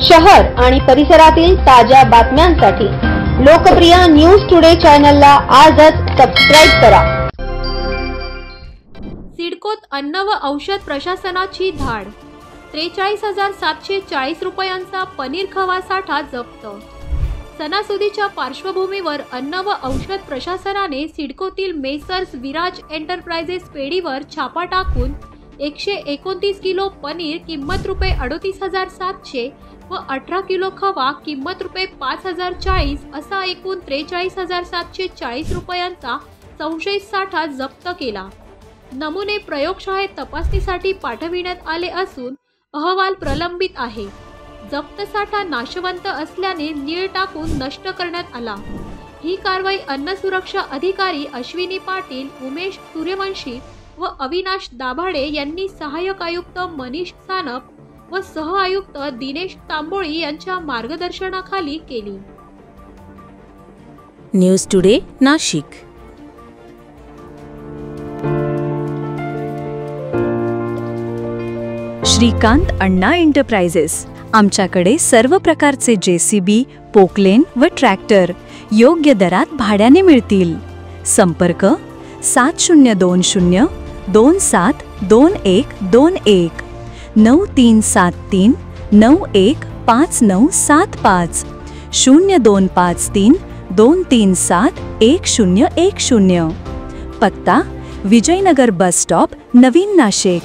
शहर आणि परिसरातील ताज्या बातम्यांसाठी लोकप्रिय न्यूज टुडे चॅनलला आजच सबस्क्राइब करा। सिडकोत अन्न व औषध प्रशासनाची धाड। 43,740 रुपयांचा पनीर खवा साठा जप्त। सणासुदीच्या पार्श्वभूमीवर अन्न व औषध प्रशासनाने सिडकोतील मेसर्स विराज एंटरप्राइजेस पेढीवर छापा टाकून 129 किलो पनीर किंमत रुपये 38,700 व 18 किलो खवा किंमत रुपये 5,040 असा एकूण 43,740 रुपयांचा संशयित साठा जप्त केला। नमुने प्रयोगशाळेत तपासणीसाठी पाठविण्यात आले असून अहवाल प्रलंबित आहे। जप्त साठा नाशवंत असल्याने नीळ टाकून नष्ट करण्यात आला। ही कारवाई अन्न सुरक्षा अधिकारी अश्विनी पाटील, उमेश सूर्यवंशी व अविनाश दाभाडे यांनी सहाय्यक आयुक्त मनीष सानप व सह आयुक्त दिनेश तांबोळी यांच्या मार्गदर्शनाखाली केली। News today Nashik. Shrikant Anna enterprises. आमच्याकडे सर्व प्रकारचे जेसीबी, पोकलेन व ट्रॅक्टर योग्य दरात भाड्याने मिळतील। संपर्क 7020 272121 9373 915975 0253 237 1010। पत्ता विजयनगर बस स्टॉप, नवीन नाशिक।